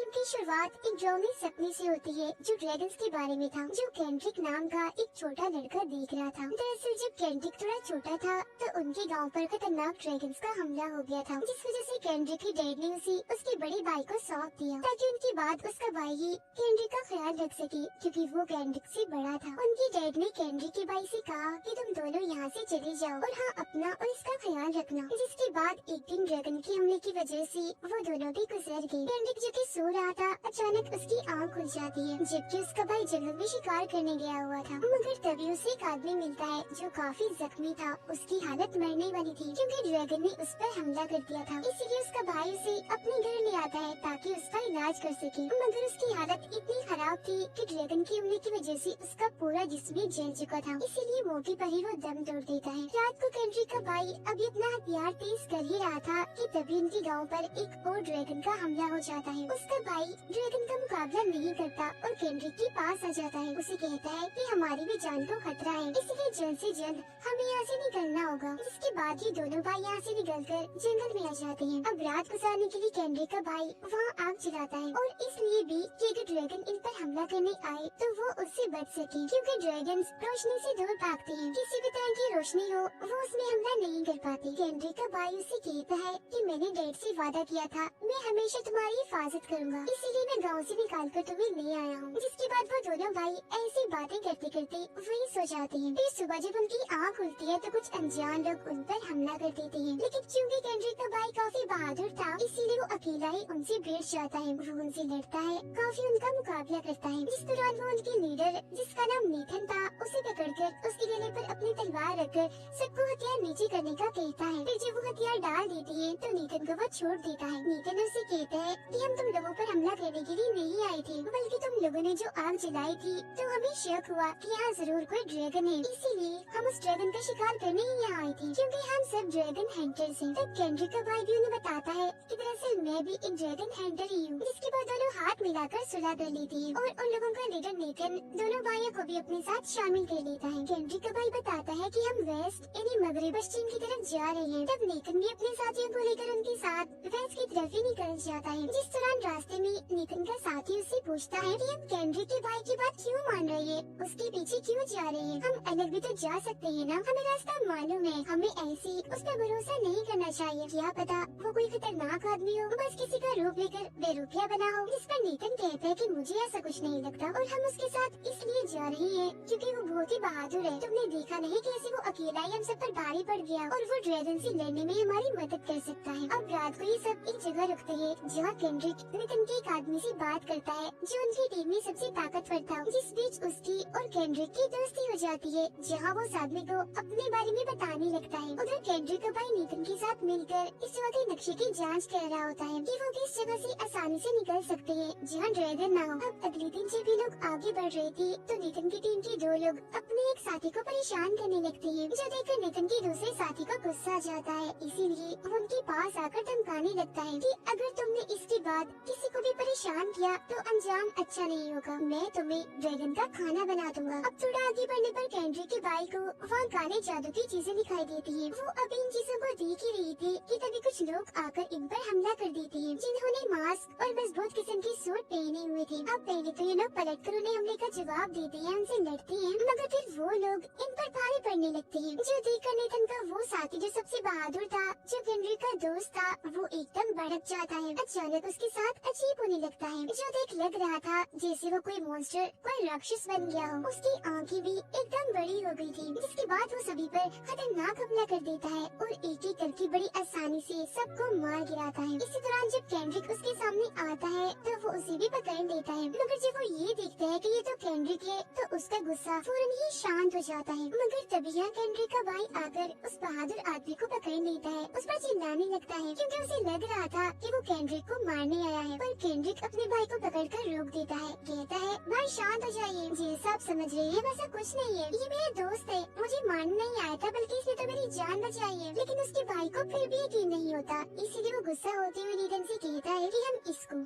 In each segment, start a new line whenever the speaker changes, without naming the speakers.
Film की शुरुआत एक ड्राउनी सपने से होती है जो ड्रैगन्स के बारे में था, जो केंड्रिक नाम का एक छोटा लड़का देख रहा था। दरअसल जब केंड्रिक थोड़ा छोटा था तो उनके गांव पर खतरनाक ड्रैगन्स का हमला हो गया था, जिस वजह से केंड्रिक की डैड ने उसे उसके बड़े भाई को सौंप दिया ताकि उनके बाद उसका भाई ही केंड्रिक का ख्याल रख सके, क्योंकि वो केंड्रिक से बड़ा था। उनके डैड ने केंड्रिक के भाई से कहा कि तुम दोनों यहाँ से चले जाओ और हाँ, अपना और इसका ख्याल रखना। जिसके बाद एक दिन ड्रैगन के हमले की वजह से वो दोनों भी गुजर गए। केंड्रिक जो कि सो रहा था, अचानक उसकी आँख खुल जाती है, जबकि उसका भाई जंगल में शिकार करने गया हुआ था। मगर तभी उसे एक आदमी मिलता है जो काफी जख्मी था, उसकी हालत मरने वाली थी क्योंकि ड्रैगन ने उस पर हमला कर दिया था। इसीलिए उसका भाई उसे अपने घर ले आता है ताकि उसका इलाज कर सके। मगर उसकी हालत इतनी खराब थी कि ड्रैगन के हमले की वजह से उसका पूरा जिस्म जल चुका था, इसीलिए मौके पर ही वो दम तोड़ देता है। रात को केंड्रिक का भाई अभी अपना हथियार तेज कर ही रहा था कि तभी उनके गांव पर एक और ड्रैगन का हमला हो जाता है। उसका भाई ड्रैगन का मुकाबला नहीं करता और केंड्रिक के पास आ जाता है। उसे कहता है कि हमारी भी जान को खतरा है, इसलिए जल्द से जल्द हमें यहाँ से निकलना होगा। जिसके बाद ये दोनों भाई यहाँ से निकलकर जंगल में आ जाते हैं। अब रात गुजारने के लिए केंड्रिक का भाई वहाँ आग जलाता है, और इसलिए भी कि अगर ड्रैगन इन पर हमला करने आए तो वो उससे बच सके, क्योंकि ड्रैगन रोशनी से दूर भागते हैं। किसी भी तरह की रोशनी हो वो उसमें हमला नहीं कर पाते। केंड्रिक का भाई उसे कहता है कि मैंने डैड से वादा किया था मैं हमेशा तुम्हारी हिफाजत करूंगा, इसीलिए मैं गांव से निकाल कर तुम्हें ले आया हूँ। जिसके बाद वो दोनों भाई ऐसी बातें करते करते वहीं सो जाते हैं। फिर सुबह जब उनकी आँख खुलती है तो कुछ अनजान लोग उन पर हमला कर देते हैं, लेकिन चूंकि केंड्रिक का भाई काफी बहादुर था, इसीलिए वो अकेला ही उनसे भिड़ जाता है। वो उनसे लड़ता है, काफी उनका मुकाबला करता है। जिस दौरान वो उनके लीडर जिसका नाम नेथन था उसे पकड़कर उसके गले पर अपनी तलवार रखकर सबको हथियार नीचे करने का कहता है। फिर जब वो हथियार डाल देती है तो नेथन को वो छोड़ देता है। नेथन उसे कहता है कि हम तुम लोगों पर हमला करने के लिए नहीं आए थे, बल्कि तुम लोगों ने जो आग जलाई थी तो हमें शक हुआ कि यहाँ जरूर कोई ड्रैगन है, इसीलिए हम उस ड्रैगन का शिकार करने ही यहाँ आए थे, क्योंकि हम सब ड्रैगन हंटर्स हैं। तब केंड्रिक का भाई भी उन्हें बताता है कि दरअसल मैं भी एक ड्रैगन हंटर ही हूँ। जिसके बाद दोनों हाथ मिलाकर सुलह कर लेती है और उन लोगों का लीडर नेथन दोनों भाइयों को भी अपने साथ शामिल कर लेता है। केंड्रिक का भाई बताता है कि हम वेस्ट यानी मगरबी पश्चिम की तरफ जा रहे हैं। तब नेथन भी अपने साथियों को लेकर उनके साथ वेस्ट की तरफ ही निकल जाता है। जिस दौरान रास्ते में नेथन का साथी उससे पूछता है कि हम केंड्रिक के भाई की बात क्यों मान रहे हैं, उसके पीछे क्यों जा रहे हैं, हम अलग भी तो जा सकते हैं ना, हमें रास्ता मालूम है, हमें ऐसे उस पर भरोसा नहीं करना चाहिए, क्या पता वो कोई खतरनाक आदमी हो, बस किसी का रूप लेकर बेरुखिया बना हो। जिस पर नेथन कहता है कि मुझे ऐसा कुछ नहीं लगता और हम उसके साथ इसलिए जा रहे हैं क्योंकि वो बहुत ही बहादुर है। तुमने देखा नहीं कैसे वो अकेला ही हम सब पर भारी पड़ गया और वो ड्रैगन से लड़ने में हमारी मदद कर सकता है। अब रात को ये सब एक जगह रुकते हैं जहाँ केंड्रिक नेथन के एक आदमी से बात करता है जो उनकी टीम में सबसे ताकतवर था। जिस बीच उसकी और केंड्रिक की दोस्ती हो जाती है, जहाँ वो उस आदमी को अपने बारे में बताने लगता है। उधर केंड्रिक का भाई नेथन के साथ मिलकर इस जगह के नक्शे की जांच कर रहा होता है कि वो किस जगह से आसानी से निकल सकते हैं जहाँ ड्रैगन ना हो। अब अगले दिन जब ये लोग आगे बढ़ रहे थे तो नेथन की टीम के दो लोग अपने एक साथी को परेशान करने लगते हैं, जो देखकर नेथन के दूसरे साथी को गुस्सा आ जाता है। इसीलिए वो उनके पास आकर धमकाने लगता है कि अगर तुमने इसके बाद किसी को भी परेशान किया तो अंजाम अच्छा नहीं होगा, मैं तुम्हें ड्रैगन का खाना बना दूंगा। अब थोड़ा आगे बढ़ने पर केंड्रिक के भाई को वहाँ काले जादू की चीजें दिखाई देती है। वो अभी इन चीजों को देख ही रही थी कि तभी कुछ लोग आकर इन पर हमला कर देते हैं, जिन्होंने मास्क और मजबूत किस्म की सूट पहने हुए थे। अब पहले तो ये लोग पलट कर उन्हें हमले का जवाब देते हैं, उनसे लड़ते हैं, मगर फिर वो लोग इन पर भारी पड़ने लगते हैं, जो देखकर नेथन का वो साथी जो सबसे बहादुर था, जो केंड्रिक का दोस्त था, वो एकदम भड़क जाता है। अचानक उसके साथ अजीब होने लगता है, जो देख लग रहा था जैसे वो कोई मॉन्स्टर, कोई राक्षस बन गया हो। उसकी आंखें भी एकदम बड़ी हो गई थी। जिसके बाद वो सभी पर खतरनाक हमला कर देता है और एक एक करके बड़ी आसानी से सबको मार गिराता है। इसी दौरान जब केंड्रिक उसके सामने आता है तो वो उसे भी पकड़ लेता है, मगर जब वो ये देखता है कि ये तो केंड्रिक है तो उसका गुस्सा फौरन ही शांत हो जाता है। मगर तभी यहाँ केंड्रिक का भाई आकर उस बहादुर आदमी को पकड़ लेता है, उस पर चिल्लाने लगता है क्योंकि उसे लग रहा था कि वो केंड्रिक को मारने आया है। पर केंड्रिक अपने भाई को पकड़कर रोक देता है, कहता है भाई शांत हो जाइए, जैसा आप समझ रहे हैं वैसा कुछ नहीं है, ये मेरा दोस्त है, मुझे मारने नहीं आया था बल्कि इसने तो मेरी जान बचाई है। लेकिन उसके भाई को फिर भी यकीन नहीं होता, इसीलिए वो गुस्सा होते हुए नेथन से कहता है कि हम इसको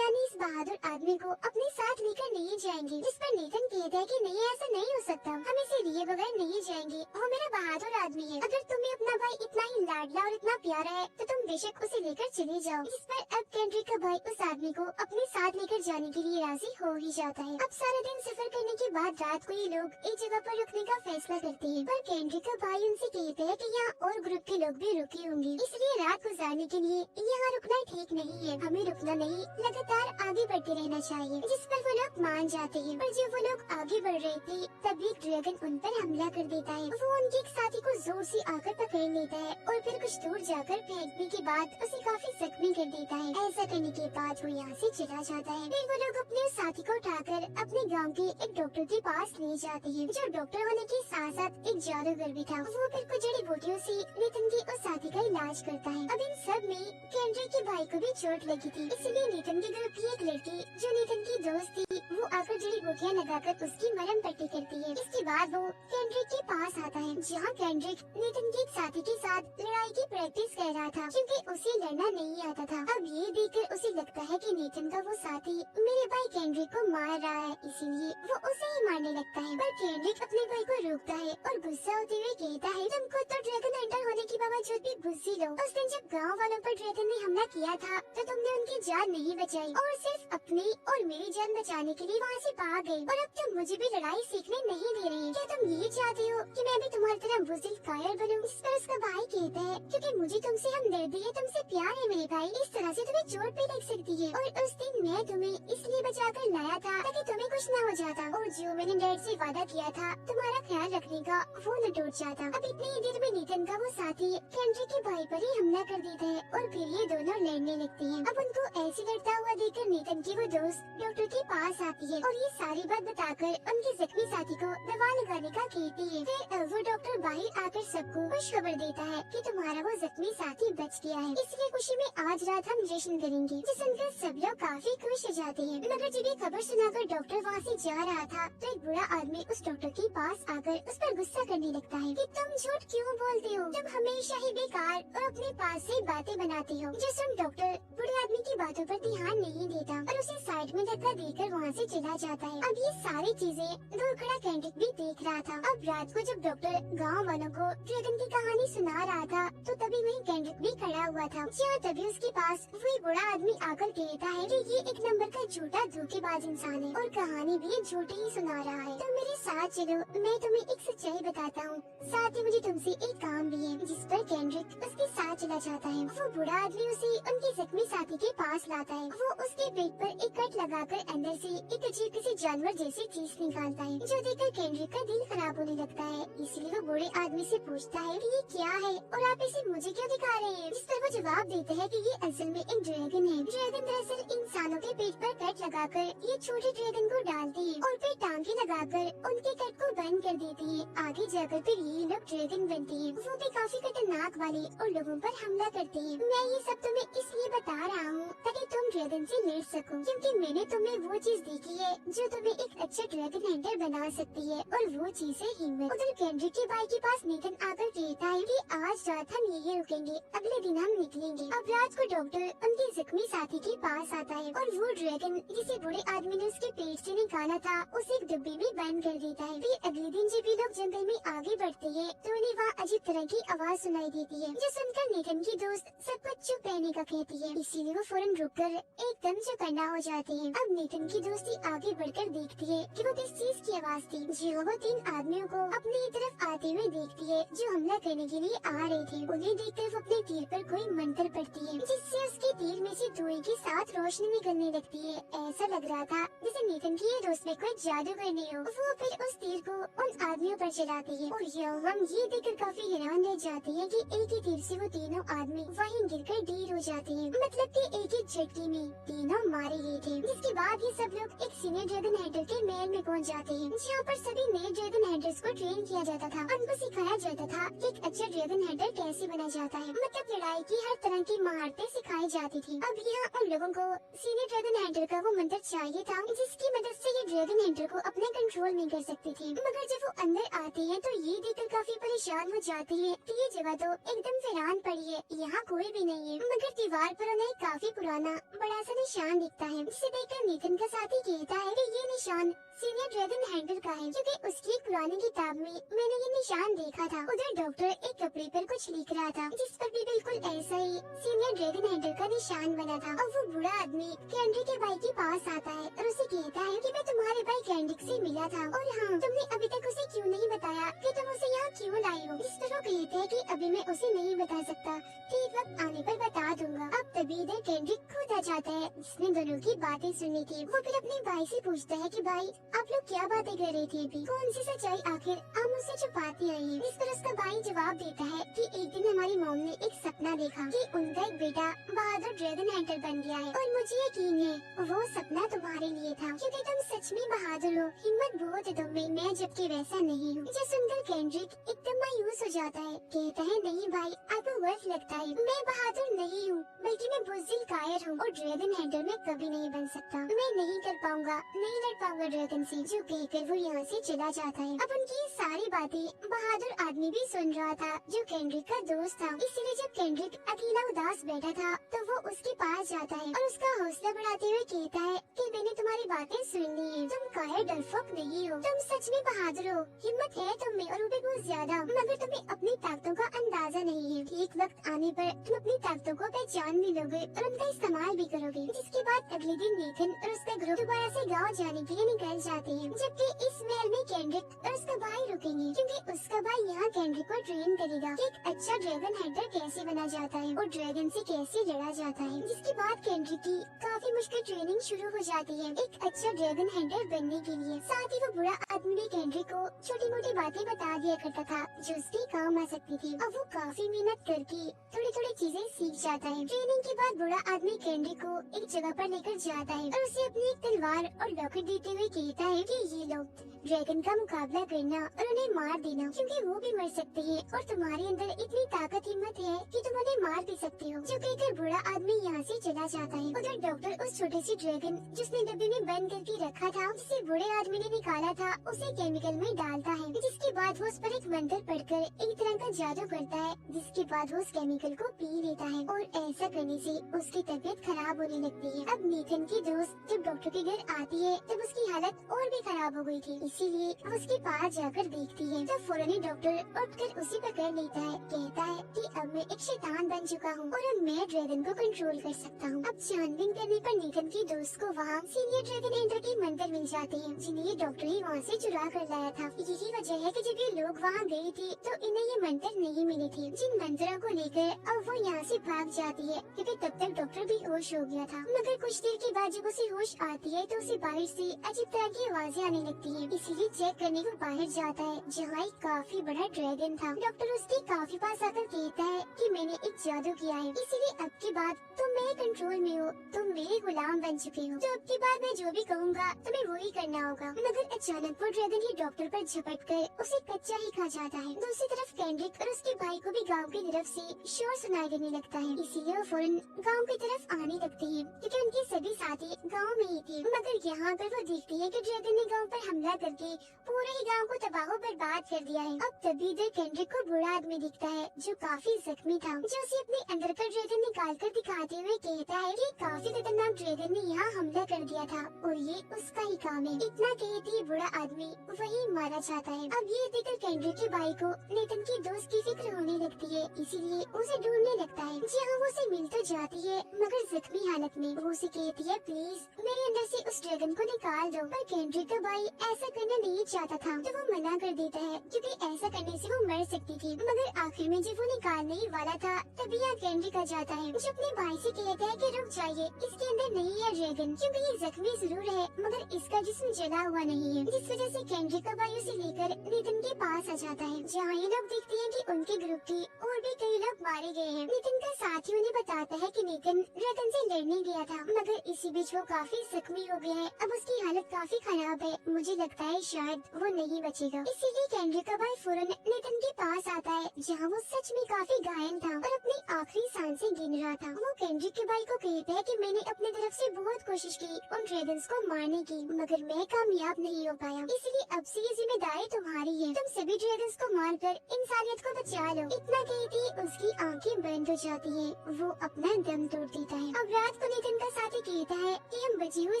यानी इस बहादुर आदमी को अपने साथ लेकर नहीं जाएंगे। जिस पर नीतन कहता है कि नहीं, ऐसा नहीं हो सकता, हम इसे लिए बगैर नहीं जाएंगे, वो मेरा बहादुर आदमी है। अगर तुम्हें अपना भाई इतना ही लाडला और इतना प्यारा है तो तुम बेशक उसे लेकर चले जाओ। जिस पर अब केंड्रिक का भाई उस आदमी को अपने साथ लेकर जाने के लिए राजी हो ही जाता है। अब सारा दिन सफर करने के बाद रात को ये लोग एक जगह पर रुकने का फैसला करते हैं, पर केंड्रिक का भाई उनसे कहता है कि यहाँ और ग्रुप के लोग भी रुके होंगे, इसलिए रात गुजारने के लिए यहाँ रुकना ठीक नहीं है, हमें रुकना नहीं, लगातार आगे बढ़ते रहना चाहिए। जिस पर वो लोग मान जाते हैं। पर जब वो लोग आगे बढ़ रहे थे तभी एक ड्रैगन उन पर हमला कर देता है। वो उनके एक साथी को जोर से आकर पकड़ लेता है और फिर कुछ दूर जाकर फेंकने के बाद उसे काफी जख्मी कर देता है। ऐसा करने के बाद वो यहाँ से चला जाता है। फिर वो लोग अपने उस साथी को उठाकर अपने गांव के एक डॉक्टर के पास ले जाते हैं, जो डॉक्टर होने के साथ साथ एक जादूगर भी था। वो फिर कुछ जड़ी बूटियों से नितिन के उस साथी का इलाज करता है। अब इन सब में केंड्रिक के भाई को भी चोट लगी थी, इसलिए नितिन के ग्रुप की एक लड़की जो नितिन की दोस्त थी वो आकर जड़ी बूटियाँ लगाकर उसकी मरहम पट्टी करती है। इसके बाद वो केंड्रिक के पास आता है, जहाँ केंड्रिक नितिन के एक साथी के साथ लड़ाई की प्रैक्टिस कर रहा था, क्योंकि उसे लड़ना नहीं आता था। अब ये देखकर उसे लगता है कि नितिन का वो साथी मेरे भाई केंड्रिक को मार रहा है, इसीलिए वो उसे ही मारने लगता है। पर केंड्रिक अपने भाई को रोकता है और गुस्सा होते हुए कहता है, तुम खुद तो ड्रैगन हंटर होने के बावजूद भी बुद्धि लो। उस दिन जब गाँव वालों पर ड्रैगन ने हमला किया था तो तुमने उनकी जान नहीं बचाई और सिर्फ अपनी और मेरी जान बचाने के लिए वहाँ से भाग गई, और अब तुम मुझे भी लड़ाई सीखने नहीं दे रहे। क्या तुम ये चाहते हो कि मैं भी तुम्हारी तरह बुज़दिल कायर बनूं? इस पर उसका भाई कहता है, क्योंकि मुझे तुमसे हमदर्दी है, तुमसे प्यार है मेरे भाई, इस तरह से तुम्हें चोट भी लग सकती है, और उस दिन मैं तुम्हें इसलिए बचा कर लाया था ताकि तुम्हें कुछ न हो जाता, और जो मैंने डैड से वादा किया था तुम्हारा ख्याल रखने का वो न टूट जाता। अब इतनी ही देर में नितिन का वो साथी केंड्रिक के भाई पर ही हमला कर देता है और फिर ये दोनों लड़ने लगते हैं। अब उनको ऐसे लड़ता हुआ देखकर नितिन की वो दोस्त डॉक्टर के पास आती है और ये सारी बात बताकर उनके जख्मी साथी को दवा लगाने का कहती है। फिर वो डॉक्टर बाहर आकर सबको खुशखबर देता है कि तुम्हारा वो जख्मी साथी बच गया है, इसलिए खुशी में आज रात हम जश्न करेंगे। जिस सुनकर सब लोग काफी खुश हो जाते हैं। मगर जब ये खबर सुनाकर डॉक्टर वहाँ से जा रहा था तो एक बुरा आदमी उस डॉक्टर के पास आकर उस पर गुस्सा करने लगता है कि तुम झूठ क्यों बोलते हो, तुम हमेशा ही बेकार और अपने पास से बातें बनाते हो। जो सुन डॉक्टर बुरे आदमी की बातों पर ध्यान नहीं देता और उसे साइड में धक्का देकर वहाँ से चला जाता है। अब ये सारी चीजें दूर खड़ा केंड्रिक भी देख रहा था। अब रात को जब डॉक्टर गांव वालों को ड्रैगन की कहानी सुना रहा था तो तभी वहीं केंड्रिक भी खड़ा हुआ था। जहाँ तभी उसके पास वही बुरा आदमी आकर कहता है कि ये एक नंबर का झूठा धोखेबाज इंसान है और कहानी भी झूठी ही सुना रहा है। तुम मेरे साथ चलो, मैं तुम्हें एक सच्चाई बताता हूँ, साथ ही मुझे तुमसे एक काम भी है। जिस पर केंड्रिक उसके साथ चला जाता है। वो बुरा आदमी उसे उनके जख्मी साथी के पास लाता है। वो उसके पेट पर एक कट लगाकर अंदर से एक अजीब किसी जानवर जैसी चीज निकालता है, जो देखकर केंड्रिक का दिल खराब होने लगता है। इसलिए वो बुरे आदमी से पूछता है कि ये क्या है और आप इसे मुझे क्यों दिखा रहे हैं? जिस पर वो जवाब देते हैं कि ये असल में एक ड्रैगन है। ड्रैगन दरअसल इंसानों के पेट पर कट लगाकर ये छोटे ड्रैगन को डालते हैं और फिर टांगे लगाकर उनके कट को बंद कर देते हैं। आगे जाकर फिर ये लोग ड्रैगन बनते हैं। वो भी काफी खतरनाक वाले और लोगों पर हमला करते हैं। मैं ये सब तुम्हें इसलिए बता रहा हूँ ताकि तुम ड्रैगन से लड़ सको, क्योंकि मैंने तुम्हें वो चीज देखी है जो तुम्हें एक अच्छा ड्रैगन हंटर बना सकती है, और वो चीज है हिम्मत। उधर केंड्रिक के भाई के पास नितिन आकर कहता है कि आज रात हम यही रुकेंगे, अगले दिन हम निकलेंगे। अब रात को डॉक्टर उनके जख्मी साथी के पास आता है और वो ड्रैगन जिसे बुरे आदमी ने उसके पेट से निकाला था उसे एक डिब्बे में बंद कर देता है। फिर अगले दिन जब ये लोग जंगल में आगे बढ़ते हैं तो उन्हें वहाँ अजीब तरह की आवाज सुनाई देती है, जो सुनकर नितिन की दोस्त सब कुछ चुप रहने का कहती है। इसीलिए वो फौरन रुककर एकदम चौकन्ना हो जाते हैं। अब नितिन की दोस्ती आगे बढ़कर देखती है कि वो किस चीज की आवाज थी। जी वो तीन आदमियों को अपनी तरफ आते हुए देखती है जो हमला करने के लिए आ रहे थे। उन्हें देखकर वो अपने तीर पर कोई मंत्र पढ़ती है, जिससे उसके तीर में से धुएं के साथ रोशनी निकलने लगती है। ऐसा लग रहा था जैसे नितिन की ये दोस्त में कोई जादू करने हो। वो फिर उस तीर को उन आदमियों पर चलाती है और हम ये देखकर काफी हैरान रह जाते हैं कि एक ही तीर से वो तीनों आदमी वहीं गिरकर ढेर हो जाते हैं। मतलब कि एक ही झटके में तीनों मारे गए थे। जिसके बाद ये सब लोग एक सीनियर ड्रैगन ड्रैगन हेडर के महल में पहुंच जाते हैं, जहाँ पर सभी नए ड्रैगन हेडर्स को ट्रेन किया जाता था। उनको सिखाया जाता था कि एक अच्छा ड्रैगन हेडर कैसे बना जाता है, मतलब लड़ाई की हर तरह की महारतें सिखाई जाती थी। अब यहाँ उन लोगों को सीनियर ड्रैगन हेडर का वो मंत्र चाहिए था, जिसकी मदद से ये ड्रैगन हेडर को अपने कंट्रोल में कर सकती थी। मगर जब वो अंदर आती है तो ये देखकर काफी परेशान हो जाती है कि ये जगह तो एकदम वीरान पड़ी है, यहाँ कोई भी नहीं है। मगर दीवार पर उन्हें काफी पुराना बड़ा सा निशान दिखता है, जिसे देखकर नीथन का साथी कहता है कि ये निशान सीनियर ड्रैगन हैंडल का है, क्योंकि उसकी एक पुरानी किताब में मैंने ये निशान देखा था। उधर डॉक्टर एक कपड़े पर कुछ लिख रहा था, जिस पर भी बिल्कुल ऐसा ही सीनियर ड्रैगन हैंडल का निशान बना था। और वो बुरा आदमी कैंडी के भाई के पास आता है और उसे कहता है कि मैं तुम्हारे भाई कैंडिक से मिला था, और हाँ, तुमने अभी तक उसे क्यों नहीं बताया कि तुम उसे यहाँ क्यों लाई हो। इस पर वो कहते हैं कि अभी मैं उसे नहीं बता सकता, ठीक वक्त आने पर बता दूंगा। अब तभी इधर कैंडिक खुद आ जाता है, जिसने दोनों की बातें सुनी थी। वो फिर अपने भाई से पूछता है कि भाई आप लोग क्या बातें कर रहे थे अभी, कौन सी सच्चाई आखिर आप मुझसे छुपाती आई है। इस पर उसका भाई जवाब देता है कि एक दिन हमारी मॉम ने एक सपना देखा कि उनका एक बेटा बहादुर ड्रैगन हंटर बन गया है, और मुझे यकीन है वो सपना तुम्हारे लिए था, क्योंकि तुम सच में बहादुर हो, हिम्मत बहुत है तुम में, मैं जबकि वैसा नहीं हूँ। जो सुनकर कैंड्रिक एकदम मायूस हो जाता है, कहता है नहीं भाई, आपको गलत लगता है, मैं बहादुर नहीं हूँ, बल्कि मैं बुज़दिल कायर हूँ, और ड्रैगन हंटर में कभी नहीं बन सकता। मैं नहीं कर पाऊंगा, नहीं लड़ पाऊंगा ड्रैगन से। जो कहकर वो यहाँ से चला जाता है। अब उनकी सारी बातें बहादुर आदमी भी सुन रहा था, जो कैंड्रिक का दोस्त था। इसीलिए जब कैंड्रिक अकेला उदास बैठा था तो वो उसके पास जाता है और उसका हौसला बढ़ाते हुए कहता है कि मैंने तुम्हारी बातें सुन ली है, तुम कायर डरपोक नहीं हो, तुम सच में बहादुर हो, हिम्मत है तुम में, और वो भी बहुत ज्यादा, मगर तुम्हें अपनी ताकतों का अंदाजा नहीं है। एक वक्त आने पर तुम अपनी ताकतों को पहचान भी लोगे और उनका इस्तेमाल भी करोगे। जिसके बाद अगले दिन नीथन और उसका ग्रुप दोबारा से गाँव जाने के लिए निकल जाते हैं, जबकि इस महल में कैंड्रिक और उसका भाई रुकेंगे, क्योंकि उसका भाई यहाँ कैंड्रिक को ट्रेन करेगा कि एक अच्छा ड्रैगन हंटर कैसे बना जाता है और ड्रैगन से कैसे लड़ा जाता है। जिसके बाद कैंड्रिक की काफी मुश्किल ट्रेनिंग शुरू हो जाती है एक अच्छा ड्रैगन हंटर बनने के लिए। साथ ही वो बुरा आदमी भी कैंड्रिक को छोटी मोटी बातें बता दिया करता था जो उसके काम आ सकती थी। अब वो काफी मेहनत करके थोड़ी थोड़ी चीजें सीख जाता है। ट्रेनिंग के बाद बुरा आदमी कैंड्रिक को एक जगह पर लेकर जाता है और उसे अपनी एक तलवार और लॉकेट देते हुए कहता है कि ये लो, ड्रैगन का मुकाबला करना और उन्हें मार देना, क्योंकि वो भी मर सकते हैं और तुम्हारे अंदर इतनी ताकत हिम्मत है कि तुम उन्हें मार भी सकते हो। जो कहकर बुरा आदमी यहाँ से चला जाता है। उधर डॉक्टर उस छोटे से ड्रैगन जिसने डब्बे में बंद करके रखा था, जिसे बुरे आदमी ने निकाला था, उसे केमिकल में डालता है। जिसके बाद वो उस पर एक मंत्र पढ़कर एक तरह का जादू करता है, जिसके बाद वो उस केमिकल को पी लेता है और ऐसा करने से उसकी तबीयत खराब होने लगती है। अब नीथन की दोस्त जब डॉक्टर के घर आती है तब उसकी हालत और भी खराब हो गई थी, इसीलिए वो उसके पास जाकर देखती है। तब फौरन ही डॉक्टर उठकर उसे पकड़ लेता है, कहता है कि अब मैं एक शैतान बन चुका हूँ और अब मैं ड्रैगन को कंट्रोल कर सकता हूँ। अब छानबीन करने पर नीथन की दोस्त को वहाँ सीनियर ड्रैगन हंटर के मंदिर मिल जाते हैं, जिन्हें ये डॉक्टर ही वहाँ से चुरा कर लाया था। यही वजह है कि जब ये लोग वहाँ गए थे तो इन्हें ये मंत्र नहीं मिले थे, जिन मंत्रों को लेकर अब वो यहाँ से भाग जाती है, क्योंकि तब तक डॉक्टर भी होश हो गया था। मगर कुछ देर के बाद जब उसे होश आती है तो उसे बाहर से अजीब तरह की आवाजें आने लगती है, इसीलिए चेक करने को बाहर जाता है, जहाँ एक काफी बड़ा ड्रैगन था। डॉक्टर उसके काफी पास आकर कहता है कि मैंने एक जादू किया है, इसीलिए अब के बाद तुम मेरे कंट्रोल में हो, तुम मेरे गुलाम बन चुके हो, तो अब के बाद मैं जो भी कहूँगा तुम्हें वही करना होगा। मगर अचानक वो ड्रैगन ही डॉक्टर पर झपट कर उसे कच्चा ही खा जाता है। दूसरी तरफ कैंड्रिक और उसके भाई को भी गाँव की तरफ से शोर सुनाई देने लगता है, इसीलिए वो फौरन गाँव की तरफ आने लगते हैं, क्योंकि उनके सभी साथी गाँव में ही थे। मगर यहाँ पर वो देखती है कि ड्रैगन ने गाँव पर हमला करके पूरे ही गाँव को तबाह बर्बाद कर दिया है। अब तभी इधर कैंड्रिक को बुरा आदमी दिखता है जो काफी जख्मी था, जो उसे अपने अंदर का ड्रैगन निकाल कर दिखाते हुए कहता है कि काफी खतरनाक ड्रैगन ने यहाँ हमला कर दिया था और ये उसका ही काम है। इतना कहते ही बुरा आदमी वही मारा जाता है। अब ये देखकर कैंड्रिक के भाई को नीथन की दोस्त की फिक्र होने लगती है, इसीलिए उसे ढूंढने लगता है। जहाँ वो उसे मिल तो जाती है, मगर जख्मी हालत में। वो उसे कहती है प्लीज मेरे अंदर से उस ड्रैगन को निकाल दो, पर कैंड्रिक का भाई ऐसा करना नहीं चाहता था, तो वो मना कर देता है, क्योंकि ऐसा करने से वो मर सकती थी। मगर आखिर में जब वो निकालने ही वाला था तभी यहाँ कैंड्रिक आ जाता है, जो अपने भाई से कहता है कि रुक जाइए, इसके अंदर नहीं है ड्रैगन, क्योंकि तो ये जख्मी जरूर है मगर इसका जिस्म जला हुआ नहीं है, जिस वजह से केंड्रिक का भाई उसे लेकर नितिन के पास आ जाता है, जहाँ ये लोग देखते हैं कि उनके ग्रुप के और भी कई लोग मारे गए हैं। नितिन का साथी उन्हें बताता है कि नितिन ड्रैगन से लड़ने गया था मगर इसी बीच वो काफी जख्मी हो गया है, अब उसकी हालत काफी खराब है, मुझे लगता है शायद वो नहीं बचेगा। इसीलिए केंड्रिक का भाई फौरन नितिन के पास आता है, जहाँ वो सच में काफी घायल था और अपनी आखिरी सांसें गिन रहा था। वो केंड्रिक के भाई को कहता है कि मैंने अपनी तरफ से बहुत कोशिश की उन ड्रैगन्स को मारने की मगर मैं कामयाब नहीं हो पाया, इसलिए अब से ये जिम्मेदारी तुम्हारी है, तुम सभी ड्रैगन्स को मारकर इंसानियत को बचा लो। इतना कहती उसकी आंखें बंद हो जाती हैं, वो अपना दम तोड़ देता है। अब रात को नितिन का साथी कहता है कि हम बचे हुए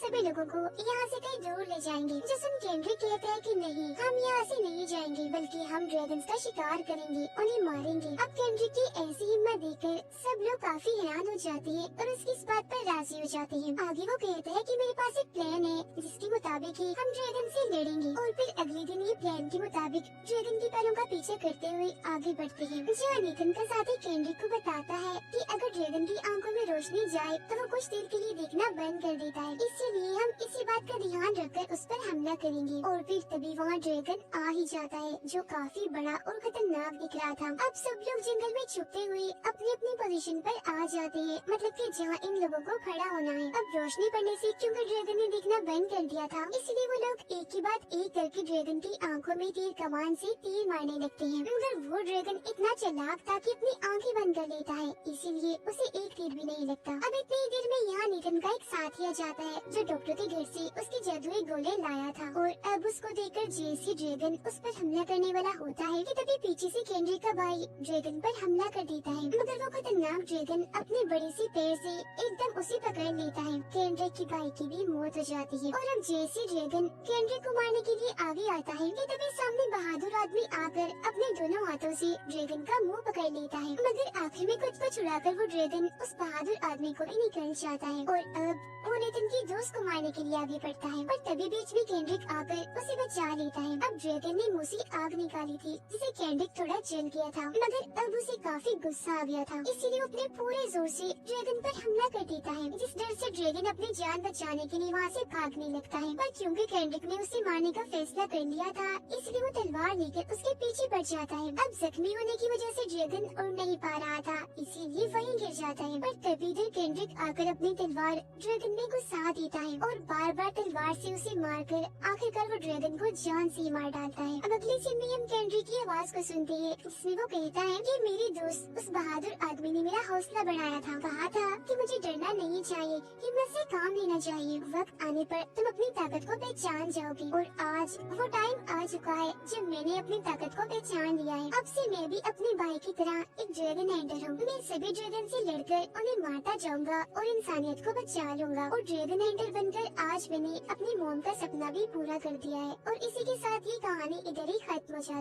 सभी लोगों को यहाँ से कहीं दूर ले जाएंगे, जो सुन केंड्रिक कहता है कि नहीं, हम यहाँ से नहीं जाएंगे बल्कि हम ड्रैगन्स का शिकार करेंगे, उन्हें मारेंगे। अब केंड्रिक की ऐसी हिम्मत देखकर सब लोग काफी हैरान हो जाते हैं और उसकी इस बात पर राजी हो जाते हैं। आगे वो कहता है कि मेरे पास एक प्लान है जिसके मुताबिक ही हम ड्रैगन से लड़ेंगे और फिर अगले दिन ये प्लान के मुताबिक ड्रैगन के पैरों का पीछे करते हुए आगे बढ़ते हैं। जहाँ नितिन का साथी केंड्रिक को बताता है कि अगर ड्रैगन की आंखों में रोशनी जाए तो वो कुछ देर के लिए देखना बंद कर देता है, इसलिए हम इसी बात का ध्यान रखकर उस पर हमला करेंगे। और फिर तभी वहाँ ड्रैगन आ ही जाता है जो काफी बड़ा और खतरनाक दिख रहा था। अब सब लोग जंगल में छुपते हुए अपनी अपनी पोजीशन पर आ जाते हैं, मतलब कि जहाँ इन लोगों को खड़ा होना है। अब रोशनी पड़ने से क्योंकि ड्रैगन ने दिखना बंद कर दिया था, इसलिए वो लोग एक के बाद एक करके ड्रैगन की आंखों में तीर कमान से तीर मारने लगते हैं, मगर वो ड्रैगन इतना चालाक था कि अपनी आंखें बंद कर लेता है, इसीलिए उसे एक तीर भी नहीं लगता। अब इतनी देर में यहाँ नितिन का एक साथी आ जाता है जो डॉक्टर के घर से उसके जादुई गोले लाया था और अब उसको देखकर जैसे ड्रैगन उस पर हमला करने वाला होता है कि तभी पीछे से केंड्रिक का भाई ड्रैगन पर हमला कर देता है, मगर वो खतरनाक ड्रैगन अपने बड़े से पैर से एकदम उसे पकड़ लेता है। केंड्रिक की भाई की भी मौत हो जाती है और अब जैसे ड्रैगन केंड्रिक को मारने के लिए आगे आता है कि तभी सामने बहादुर आदमी आकर अपने दोनों हाथों से ड्रैगन का मुंह पकड़ लेता है, मगर आखिर में खुद को छुड़ाकर वो ड्रैगन उस बहादुर आदमी को भी निकल जाता है और अब वो नितिन की दोस्त को मारने के लिए आगे बढ़ता है, पर तभी बीच में केंड्रिक आकर उसे बचा लेता है। अब ड्रैगन ने मुंह से आग निकाली थी जिसे केंड्रिक थोड़ा जल गया था, मगर अब उसे काफी गुस्सा आ गया था, इसीलिए वो अपने पूरे जोर से ड्रैगन पर हमला कर देता है, जिस डर से ड्रैगन अपनी जान बचाने के लिए वहाँ से भागने लगता है। पर क्योंकि केंड्रिक ने उसे मारने का फैसला कर लिया था, इसलिए वो तलवार लेकर उसके पीछे बढ़ जाता है। अब जख्मी होने की वजह से ड्रैगन उड़ नहीं पा रहा था, इसीलिए वहीं गिर जाता है। पर तभी इधर केंड्रिक आकर अपनी तलवार ड्रैगन में घुसा देता है और बार बार तलवार से उसे मारकर आखिरकार वो ड्रैगन को जान से मार डालता है। अब अगले सीन में हम केंड्रिक की आवाज को सुनते हैं, जिसमें वो कहता है कि मेरी दोस्त उस बहादुर आदमी ने मेरा हौसला बढ़ाया था, कहा था कि मुझे डरना नहीं चाहिए, हिम्मत से काम लेना चाहिए, वक्त आने पर तुम अपनी ताकत को पहचान जाओगी। और आज वो टाइम आ चुका है जब मैंने अपनी ताकत को पहचान लिया है। अब से मैं भी अपने भाई की तरह एक ड्रैगन हंटर हूँ, मैं सभी ड्रैगन से लड़कर उन्हें मारता जाऊंगा और इंसानियत को बचा लूंगा। और ड्रैगन हंटर बनकर आज मैंने अपनी मॉम का सपना भी पूरा कर दिया है। और इसी के साथ ये कहानी इधर ही खत्म हो जाती है।